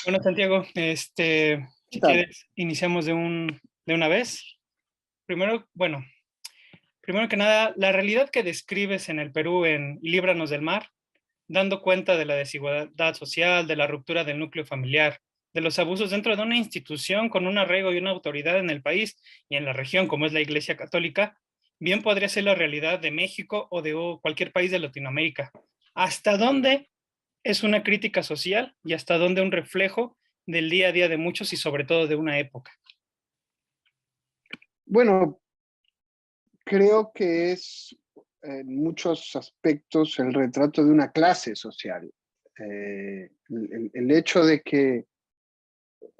Bueno, Santiago, ¿Qué si tal? quieres, iniciamos de una vez. Primero, bueno, primero que nada, la realidad que describes en el Perú en Líbranos del Mar, dando cuenta de la desigualdad social, de la ruptura del núcleo familiar, de los abusos dentro de una institución con un arraigo y una autoridad en el país y en la región, como es la Iglesia Católica, bien podría ser la realidad de México o de cualquier país de Latinoamérica. ¿Hasta dónde es una crítica social y hasta dónde un reflejo del día a día de muchos y sobre todo de una época? Bueno, creo que es en muchos aspectos el retrato de una clase social. El hecho de que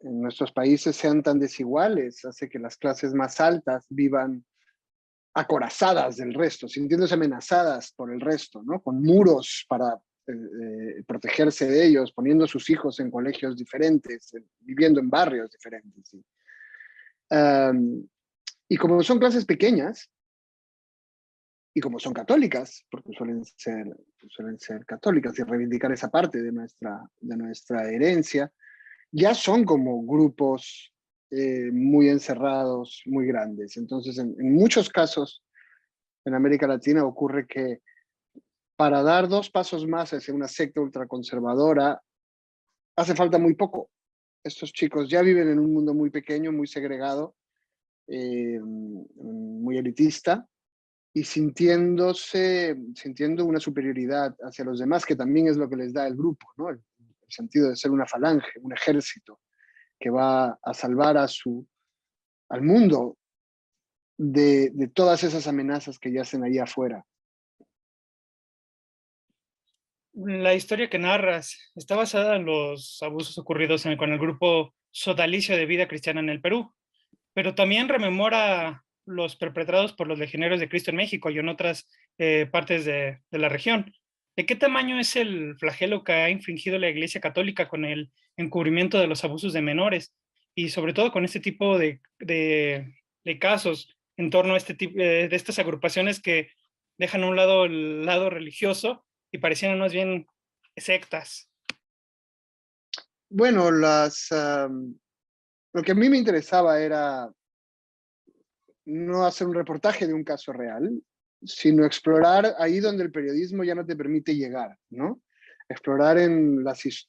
en nuestros países sean tan desiguales hace que las clases más altas vivan acorazadas del resto, sintiéndose amenazadas por el resto, ¿no? Con muros para protegerse de ellos, poniendo a sus hijos en colegios diferentes, viviendo en barrios diferentes. ¿Sí? Y como son clases pequeñas, y como son católicas, porque suelen ser católicas y reivindicar esa parte de nuestra herencia, ya son como grupos muy encerrados, muy grandes. Entonces, en muchos casos en América Latina ocurre que para dar dos pasos más hacia una secta ultraconservadora hace falta muy poco. Estos chicos ya viven en un mundo muy pequeño, muy segregado, muy elitista, y sintiendo una superioridad hacia los demás, que también es lo que les da el grupo, ¿no? El sentido de ser una falange, un ejército que va a salvar al mundo de todas esas amenazas que yacen ahí afuera. La historia que narras está basada en los abusos ocurridos con el grupo Sodalicio de Vida Cristiana en el Perú, pero también rememora los perpetrados por los legionarios de Cristo en México y en otras partes de la región. ¿De qué tamaño es el flagelo que ha infringido la Iglesia Católica con el encubrimiento de los abusos de menores y sobre todo con este tipo de casos en torno a este tipo de estas agrupaciones que dejan a un lado el lado religioso y parecieran más bien sectas? Bueno, lo que a mí me interesaba era no hacer un reportaje de un caso real, sino explorar ahí donde el periodismo ya no te permite llegar, ¿no? Explorar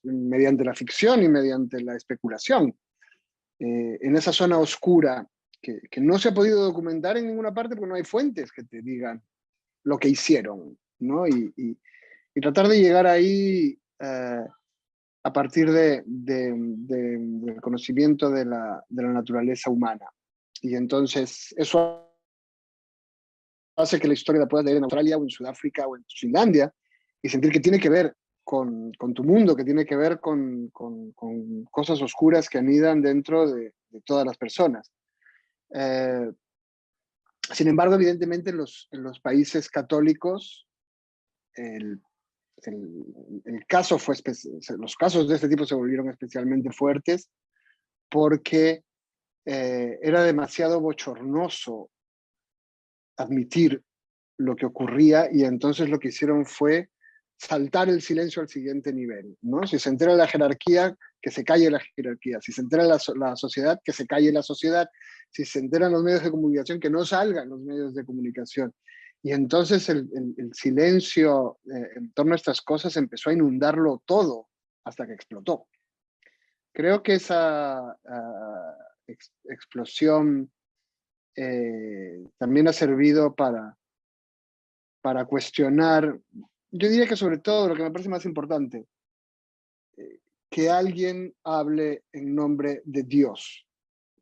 mediante la ficción y mediante la especulación, en esa zona oscura que no se ha podido documentar en ninguna parte porque no hay fuentes que te digan lo que hicieron, ¿no? Y tratar de llegar ahí a partir del conocimiento de la naturaleza humana. Y entonces eso hace que la historia la puedas leer en Australia o en Sudáfrica o en Finlandia y sentir que tiene que ver con tu mundo, que tiene que ver con cosas oscuras que anidan dentro de todas las personas. Eh, Sin embargo, evidentemente en los países católicos el, el caso los casos de este tipo se volvieron especialmente fuertes porque era demasiado bochornoso admitir lo que ocurría y entonces lo que hicieron fue saltar el silencio al siguiente nivel, ¿no? Si se entera la jerarquía, que se calle la jerarquía. Si se entera la sociedad, que se calle la sociedad. Si se enteran los medios de comunicación, que no salgan los medios de comunicación. Y entonces el silencio en torno a estas cosas empezó a inundarlo todo hasta que explotó. Creo que esa explosión también ha servido para cuestionar, yo diría que sobre todo lo que me parece más importante, que alguien hable en nombre de Dios.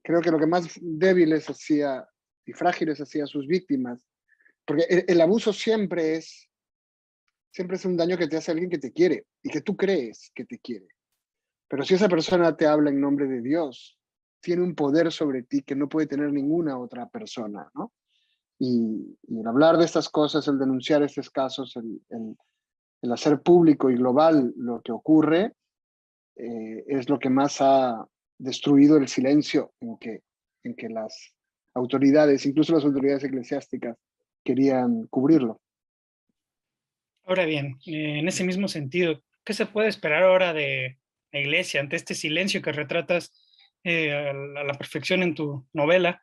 Creo que lo que más débiles hacía y frágiles hacía a sus víctimas, porque el abuso siempre es un daño que te hace alguien que te quiere y que tú crees que te quiere. Pero si esa persona te habla en nombre de Dios, tiene un poder sobre ti que no puede tener ninguna otra persona, ¿no? Y el hablar de estas cosas, el denunciar estos casos, el hacer público y global lo que ocurre, es lo que más ha destruido el silencio en que las autoridades, incluso las autoridades eclesiásticas, querían cubrirlo. Ahora bien, en ese mismo sentido, ¿qué se puede esperar ahora de la iglesia, ante este silencio que retratas a la perfección en tu novela.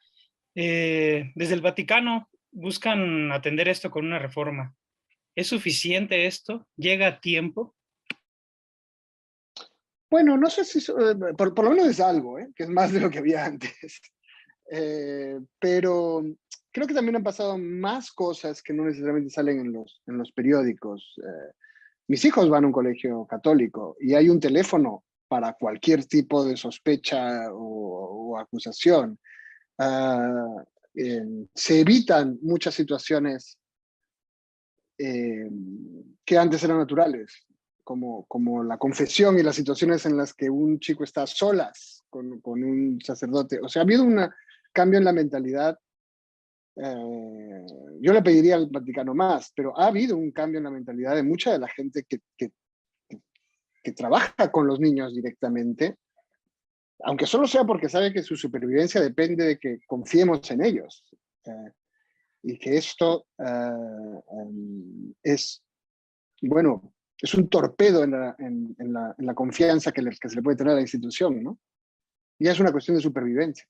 Desde el Vaticano buscan atender esto con una reforma. ¿Es suficiente esto? ¿Llega a tiempo? Bueno, no sé si, por lo menos es algo, ¿eh? Que es más de lo que había antes. Pero creo que también han pasado más cosas que no necesariamente salen en los periódicos. Mis hijos van a un colegio católico y hay un teléfono para cualquier tipo de sospecha o acusación. Uh, Se evitan muchas situaciones eh, que antes eran naturales, como la confesión y las situaciones en las que un chico está a solas con un sacerdote. O sea, ha habido un cambio en la mentalidad. Yo le pediría al Vaticano más, pero ha habido un cambio en la mentalidad de mucha de la gente que trabaja con los niños directamente, aunque solo sea porque sabe que su supervivencia depende de que confiemos en ellos. Y que esto es, bueno, es un torpedo en la confianza que se le puede tener a la institución, ¿no? Y es una cuestión de supervivencia.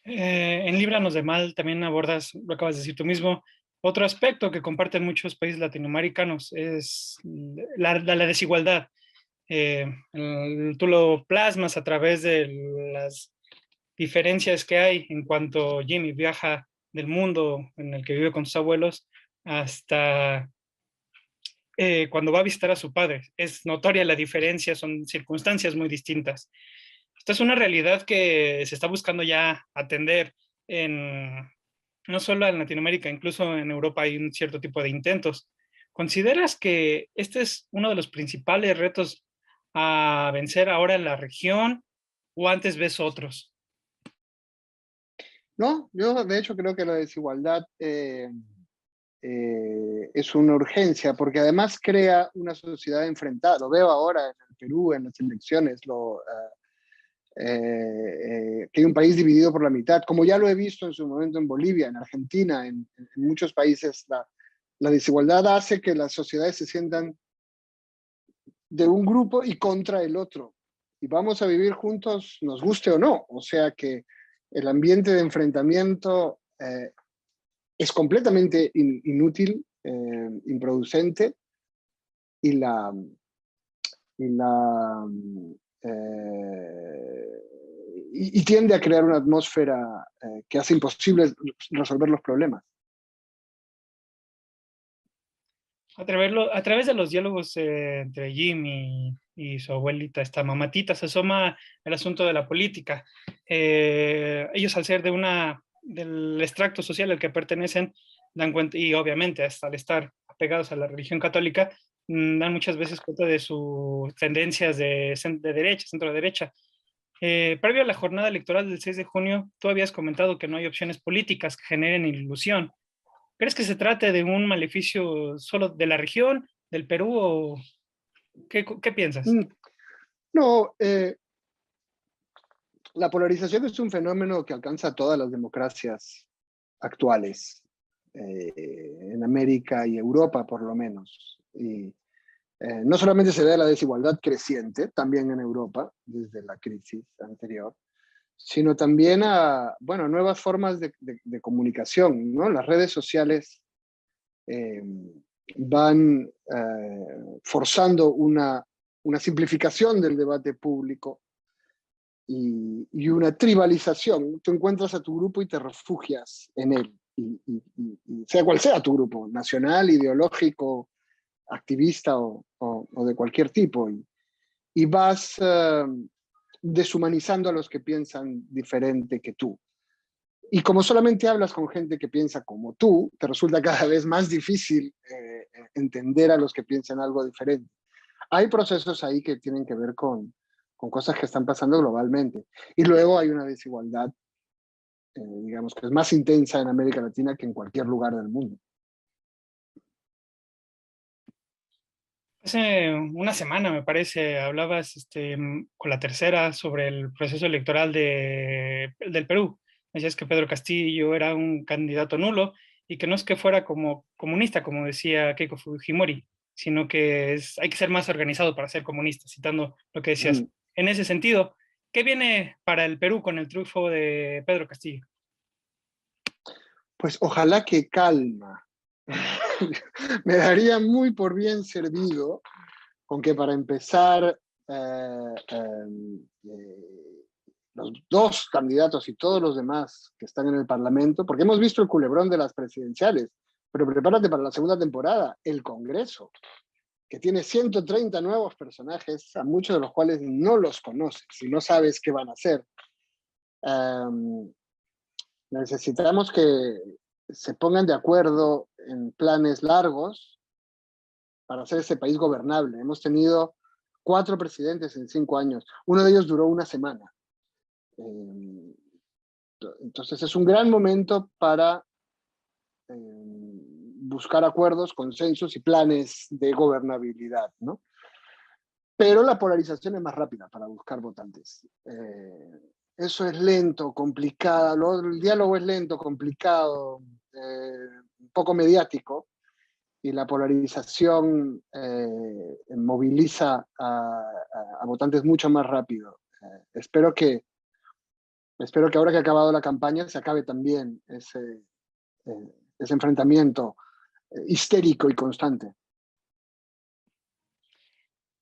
En Líbranos de Mal también abordas, lo acabas de decir tú mismo, otro aspecto que comparten muchos países latinoamericanos es la desigualdad. Tú lo plasmas a través de las diferencias que hay en cuanto Jimmy viaja del mundo en el que vive con sus abuelos hasta cuando va a visitar a su padre. Es notoria la diferencia, son circunstancias muy distintas. Esta es una realidad que se está buscando ya atender en, no solo en Latinoamérica, incluso en Europa hay un cierto tipo de intentos. ¿Consideras que este es uno de los principales retos a vencer ahora en la región o antes ves otros? No, yo de hecho creo que la desigualdad es una urgencia, porque además crea una sociedad enfrentada. Lo veo ahora en el Perú, en las elecciones, que hay un país dividido por la mitad, como ya lo he visto en su momento en Bolivia, en Argentina, en muchos países. La desigualdad hace que las sociedades se sientan de un grupo y contra el otro. Y vamos a vivir juntos, nos guste o no. O sea que el ambiente de enfrentamiento es completamente inútil, improducente, y la, y, la, y tiende a crear una atmósfera que hace imposible resolver los problemas. A través de los diálogos entre Jim y su abuelita, esta mamatita, se asoma el asunto de la política. Ellos, al ser del extracto social al que pertenecen, dan cuenta, y obviamente hasta al estar apegados a la religión católica, dan muchas veces cuenta de sus tendencias de derecha, centro derecha. Previo a la jornada electoral del 6 de junio, tú habías comentado que no hay opciones políticas que generen ilusión. ¿Crees que se trate de un maleficio solo de la región, del Perú, o qué piensas? No, la polarización es un fenómeno que alcanza a todas las democracias actuales, en América y Europa por lo menos. Y no solamente se ve la desigualdad creciente, también en Europa, desde la crisis anterior, sino también a, bueno, nuevas formas de comunicación, ¿no? Las redes sociales eh, van forzando una simplificación del debate público y una tribalización. Tú encuentras a tu grupo y te refugias en él, y sea cual sea tu grupo, nacional, ideológico, activista o de cualquier tipo, y vas deshumanizando a los que piensan diferente que tú. Y como solamente hablas con gente que piensa como tú, te resulta cada vez más difícil entender a los que piensan algo diferente. Hay procesos ahí que tienen que ver con cosas que están pasando globalmente. Y luego hay una desigualdad, digamos, que es más intensa en América Latina que en cualquier lugar del mundo. Hace una semana, me parece, hablabas con la tercera sobre el proceso electoral del Perú. Decías que Pedro Castillo era un candidato nulo y que no es que fuera como comunista, como decía Keiko Fujimori. sino que hay que ser más organizado para ser comunista, citando lo que decías. Mm, En ese sentido, ¿qué viene para el Perú con el triunfo de Pedro Castillo? Pues ojalá que calma. Me daría muy por bien servido con que para empezar los dos candidatos y todos los demás que están en el Parlamento, porque hemos visto el culebrón de las presidenciales, pero prepárate para la segunda temporada, el Congreso, que tiene 130 nuevos personajes, a muchos de los cuales no los conoces y no sabes qué van a hacer. Necesitamos que se pongan de acuerdo en planes largos para hacer ese país gobernable. Hemos tenido 4 presidentes en 5 años. Uno de ellos duró una semana. Entonces es un gran momento para buscar acuerdos, consensos y planes de gobernabilidad, ¿no? Pero la polarización es más rápida para buscar votantes. Eso es lento, complicado, el diálogo es lento, complicado, un poco mediático, y la polarización moviliza a votantes mucho más rápido. Espero que ahora que ha acabado la campaña se acabe también ese enfrentamiento histérico y constante.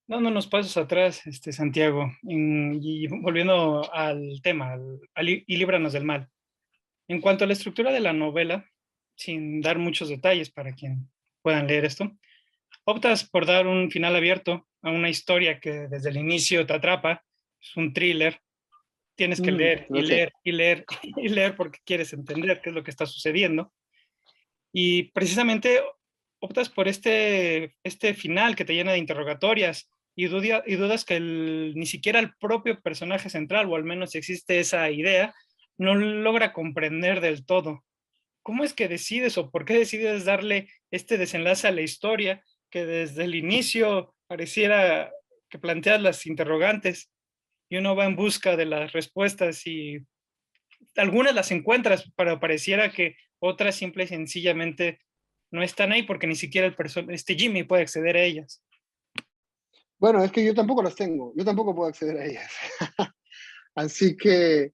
Dando unos pasos atrás, Santiago, y volviendo al tema, y líbranos del mal. En cuanto a la estructura de la novela, sin dar muchos detalles para quien puedan leer esto, optas por dar un final abierto a una historia que desde el inicio te atrapa, es un thriller, tienes que leer y Gracias. leer y leer y leer porque quieres entender qué es lo que está sucediendo. Y precisamente optas por este final que te llena de interrogatorias y dudas que ni siquiera el propio personaje central, o al menos si existe esa idea, no logra comprender del todo. ¿Cómo es que decides o por qué decides darle este desenlace a la historia que desde el inicio pareciera que planteas las interrogantes y uno va en busca de las respuestas y algunas las encuentras, pero pareciera que otras simple y sencillamente no están ahí porque ni siquiera Jimmy puede acceder a ellas? Bueno, es que yo tampoco las tengo, yo tampoco puedo acceder a ellas. Así que,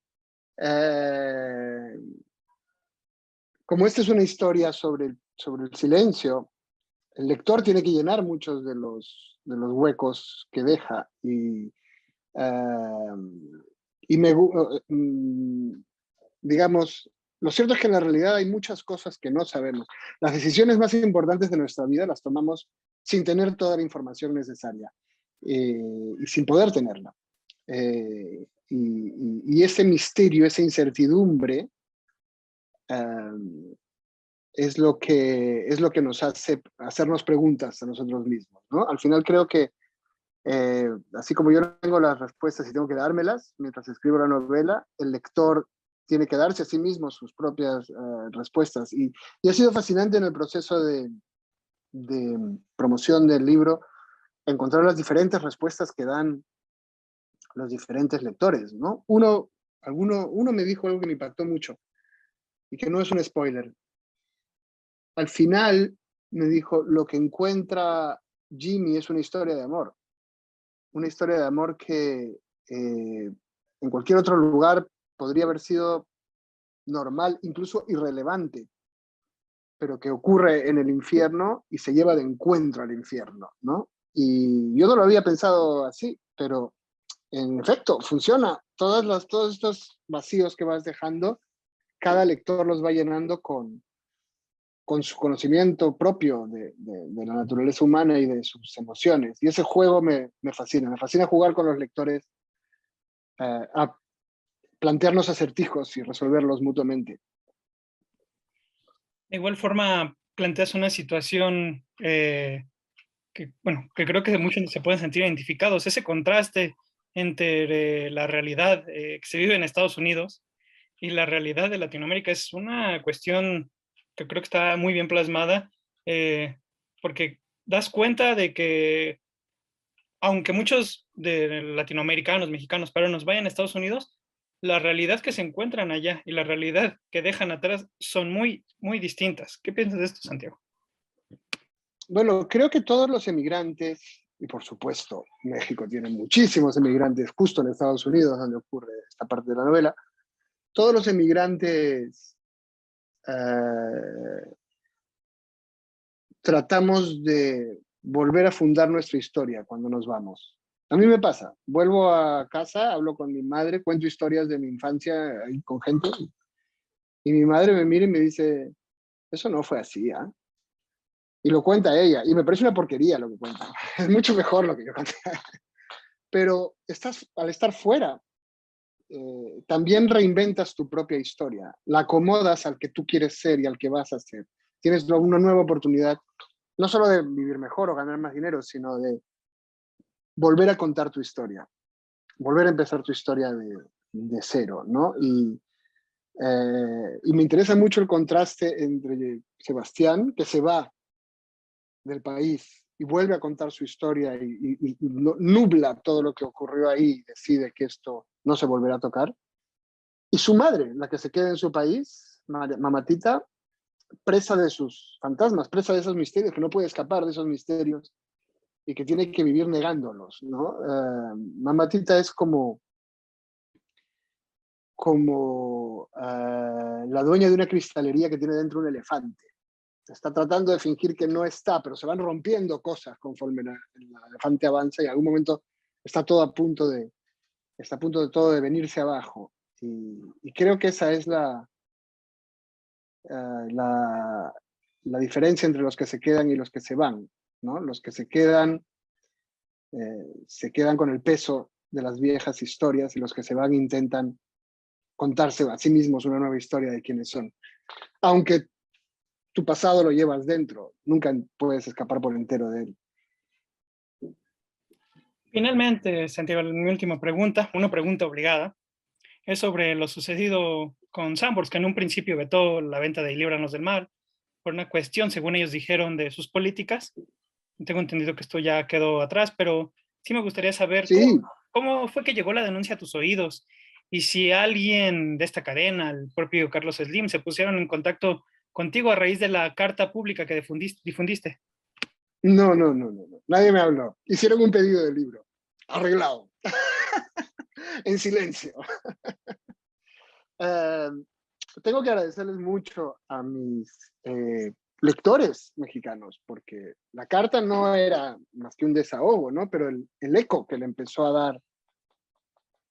como esta es una historia sobre el silencio, el lector tiene que llenar muchos de los huecos que deja. Uh, y digamos, lo cierto es que en la realidad hay muchas cosas que no sabemos. Las decisiones más importantes de nuestra vida las tomamos sin tener toda la información necesaria y sin poder tenerla. Y ese misterio, esa incertidumbre, es lo que nos hace hacernos preguntas a nosotros mismos, ¿no? Al final creo que así como yo tengo las respuestas y tengo que dármelas mientras escribo la novela, el lector tiene que darse a sí mismo sus propias respuestas. Y ha sido fascinante en el proceso de promoción del libro encontrar las diferentes respuestas que dan los diferentes lectores, ¿no? Uno me dijo algo que me impactó mucho y que no es un spoiler. Al final me dijo, lo que encuentra Jimmy es una historia de amor. Una historia de amor que en cualquier otro lugar podría haber sido normal, incluso irrelevante, pero que ocurre en el infierno y se lleva de encuentro al infierno, ¿no? Y yo no lo había pensado así, pero en efecto, funciona. Todos estos vacíos que vas dejando, cada lector los va llenando con su conocimiento propio de la naturaleza humana y de sus emociones. Y ese juego me fascina jugar con los lectores a plantearnos acertijos y resolverlos mutuamente. De igual forma, planteas una situación que creo que muchos se pueden sentir identificados, ese contraste entre la realidad que se vive en Estados Unidos y la realidad de Latinoamérica es una cuestión que creo que está muy bien plasmada, porque das cuenta de que aunque muchos de latinoamericanos, mexicanos, peruanos vayan a Estados Unidos, la realidad que se encuentran allá y la realidad que dejan atrás son muy, muy distintas. ¿Qué piensas de esto, Santiago? Bueno, creo que todos los emigrantes, y por supuesto México tiene muchísimos emigrantes, justo en Estados Unidos, donde ocurre esta parte de la novela, todos los emigrantes eh, tratamos de volver a fundar nuestra historia cuando nos vamos. A mí me pasa, vuelvo a casa, hablo con mi madre, cuento historias de mi infancia ahí con gente, y mi madre me mira y me dice, eso no fue así, ¿ah? Y lo cuenta ella, y me parece una porquería lo que cuenta. Es mucho mejor lo que yo conté. Pero al estar fuera, también reinventas tu propia historia, la acomodas al que tú quieres ser y al que vas a ser. Tienes una nueva oportunidad, no solo de vivir mejor o ganar más dinero, sino de volver a contar tu historia, volver a empezar tu historia de cero, ¿no? Y me interesa mucho el contraste entre Sebastián, que se va del país y vuelve a contar su historia y nubla todo lo que ocurrió ahí y decide que esto no se volverá a tocar. Y su madre, la que se queda en su país, Mamatita, presa de sus fantasmas, presa de esos misterios, que no puede escapar de esos misterios y que tiene que vivir negándolos, ¿no? Mamatita es como la dueña de una cristalería que tiene dentro un elefante. Está tratando de fingir que no está, pero se van rompiendo cosas conforme el elefante avanza y en algún momento está todo está a punto de todo de venirse abajo. Y creo que esa es la, la diferencia entre los que se quedan y los que se van, ¿no? Los que se quedan con el peso de las viejas historias y los que se van intentan contarse a sí mismos una nueva historia de quiénes son. Aunque tu pasado lo llevas dentro, nunca puedes escapar por entero de él. Finalmente, Santiago, mi última pregunta, una pregunta obligada, es sobre lo sucedido con Sambors, que en un principio vetó la venta de Líbranos del Mal por una cuestión, según ellos dijeron, de sus políticas. Tengo entendido que esto ya quedó atrás, pero sí me gustaría saber Sí, cómo fue que llegó la denuncia a tus oídos y si alguien de esta cadena, el propio Carlos Slim, se pusieron en contacto contigo a raíz de la carta pública que difundiste. no. Nadie me habló. Hicieron un pedido de libro. Arreglado. En silencio. Eh, tengo que agradecerles mucho a mis lectores mexicanos, porque la carta no era más que un desahogo, ¿no? Pero el eco que le empezó a dar,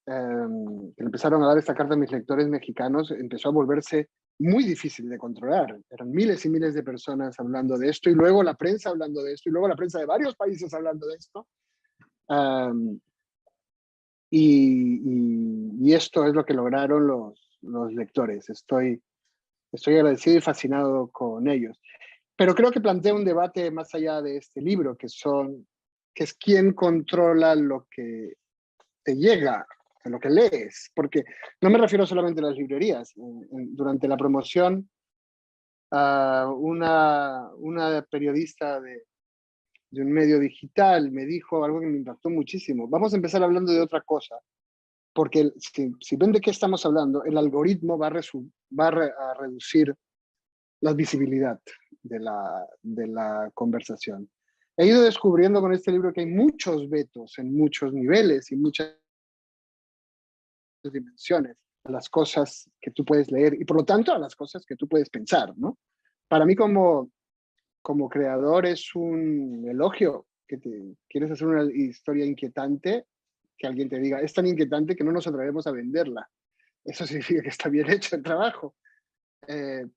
que le empezaron a dar esta carta a mis lectores mexicanos, empezó a volverse muy difícil de controlar. Eran miles y miles de personas hablando de esto, y luego la prensa hablando de esto, y luego la prensa de varios países hablando de esto. Um, y esto es lo que lograron los lectores. Estoy agradecido y fascinado con ellos. Pero creo que plantea un debate más allá de este libro, que es quién controla lo que te llega, lo que lees, porque no me refiero solamente a las librerías. Durante la promoción, una periodista de un medio digital me dijo algo que me impactó muchísimo. Vamos a empezar hablando de otra cosa, porque si ven de qué estamos hablando, el algoritmo va a reducir la visibilidad de la conversación. He ido descubriendo con este libro que hay muchos vetos en muchos niveles y muchas dimensiones a las cosas que tú puedes leer y por lo tanto a las cosas que tú puedes pensar, ¿no? Para mí como creador es un elogio que quieres hacer una historia inquietante, que alguien te diga, es tan inquietante que no nos atrevemos a venderla. Eso significa que está bien hecho el trabajo.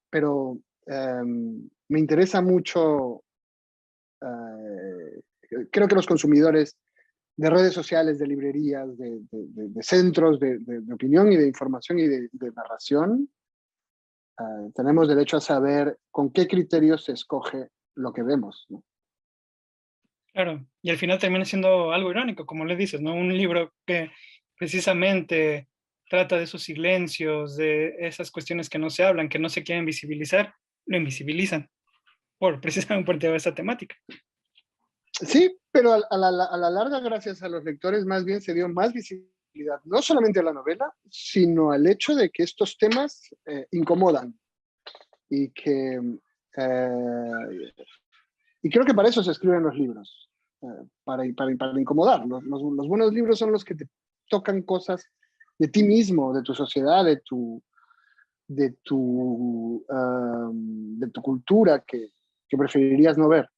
Pero me interesa mucho, creo que los consumidores de redes sociales, de librerías, de centros de opinión y de información y de narración, tenemos derecho a saber con qué criterios se escoge lo que vemos, ¿no? Claro, y al final termina siendo algo irónico, como le dices, ¿no? Un libro que precisamente trata de esos silencios, de esas cuestiones que no se hablan, que no se quieren visibilizar, lo invisibilizan precisamente por esa temática. Sí, pero a la larga, gracias a los lectores, más bien se dio más visibilidad, no solamente a la novela, sino al hecho de que estos temas incomodan y que Y creo que para eso se escriben los libros, para incomodar. Los buenos libros son los que te tocan cosas de ti mismo, de tu sociedad, de tu cultura que preferirías no ver.